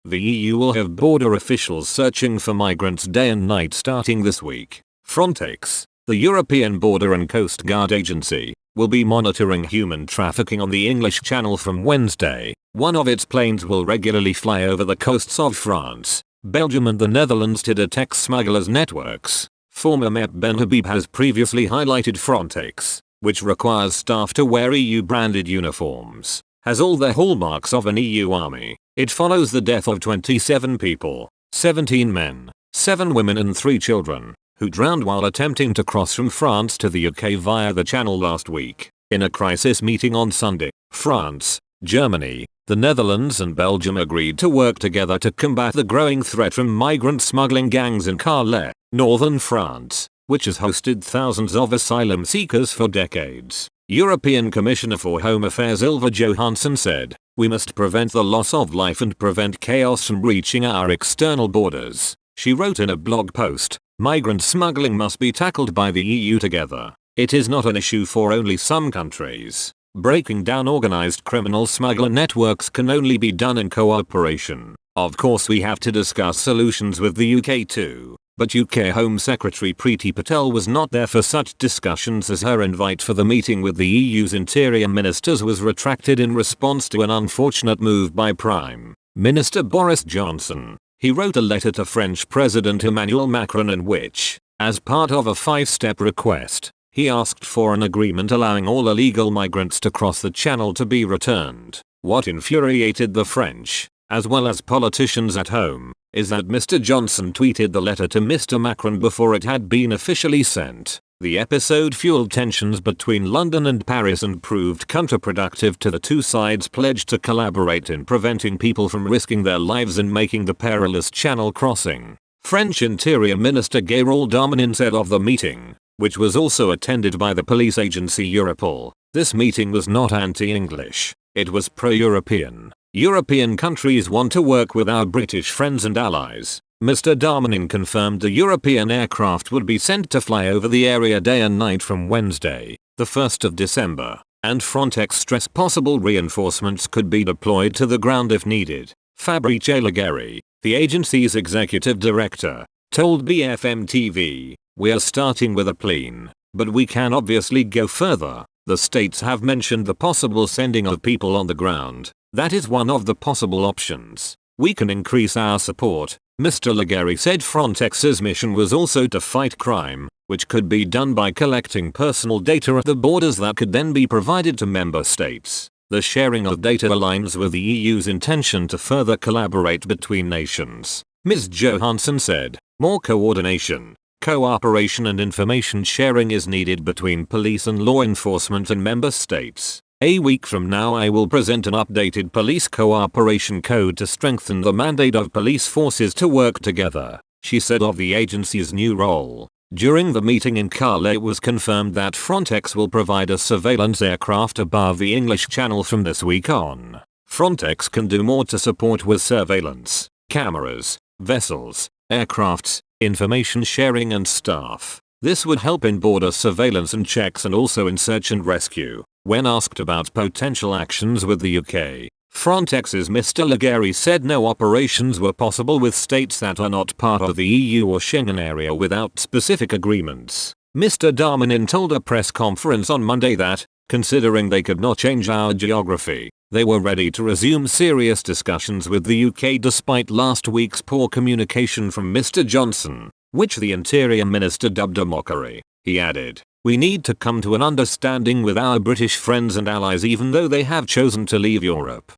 The EU will have border officials searching for migrants day and night starting this week. Frontex, the European Border and Coast Guard Agency, will be monitoring human trafficking on the English Channel from Wednesday. One of its planes will regularly fly over the coasts of France, Belgium and the Netherlands to detect smugglers' networks. Former MEP Ben Habib has previously highlighted Frontex, which requires staff to wear EU-branded uniforms, has all the hallmarks of an EU army. It follows the death of 27 people, 17 men, 7 women and 3 children, who drowned while attempting to cross from France to the UK via the Channel last week. In a crisis meeting on Sunday, France, Germany, the Netherlands and Belgium agreed to work together to combat the growing threat from migrant smuggling gangs in Calais, northern France, which has hosted thousands of asylum seekers for decades. European Commissioner for Home Affairs Ylva Johansson said, "We must prevent the loss of life and prevent chaos from reaching our external borders." She wrote in a blog post, "Migrant smuggling must be tackled by the EU together. It is not an issue for only some countries. Breaking down organized criminal smuggler networks can only be done in cooperation. Of course we have to discuss solutions with the UK too." But UK Home Secretary Priti Patel was not there for such discussions as her invite for the meeting with the EU's interior ministers was retracted in response to an unfortunate move by Prime Minister Boris Johnson. He wrote a letter to French President Emmanuel Macron in which, as part of a 5-step request, he asked for an agreement allowing all illegal migrants to cross the Channel to be returned. What infuriated the French, as well as politicians at home, is that Mr. Johnson tweeted the letter to Mr. Macron before it had been officially sent. The episode fueled tensions between London and Paris and proved counterproductive to the two sides' pledge to collaborate in preventing people from risking their lives in making the perilous Channel crossing. French Interior Minister Gérald Darmanin said of the meeting, which was also attended by the police agency Europol, "This meeting was not anti-English, it was pro-European. European countries want to work with our British friends and allies." Mr. Darmanin confirmed the European aircraft would be sent to fly over the area day and night from Wednesday, the 1st of December, and Frontex stressed possible reinforcements could be deployed to the ground if needed. Fabrice Leggeri, the agency's executive director, told BFM TV, "We are starting with a plane, but we can obviously go further. The states have mentioned the possible sending of people on the ground. That is one of the possible options. We can increase our support." Mr. Leggeri said Frontex's mission was also to fight crime, which could be done by collecting personal data at the borders that could then be provided to member states. The sharing of data aligns with the EU's intention to further collaborate between nations. Ms. Johansson said, "More coordination, cooperation and information sharing is needed between police and law enforcement and member states. A week from now I will present an updated police cooperation code to strengthen the mandate of police forces to work together," she said of the agency's new role. During the meeting in Calais it was confirmed that Frontex will provide a surveillance aircraft above the English Channel from this week on. Frontex can do more to support with surveillance, cameras, vessels, aircrafts, information sharing and staff. This would help in border surveillance and checks and also in search and rescue. When asked about potential actions with the UK, Frontex's Mr. Leggeri said no operations were possible with states that are not part of the EU or Schengen area without specific agreements. Mr. Darmanin told a press conference on Monday that, considering they could not change our geography, they were ready to resume serious discussions with the UK despite last week's poor communication from Mr. Johnson, which the Interior Minister dubbed a mockery. He added, "We need to come to an understanding with our British friends and allies even though they have chosen to leave Europe.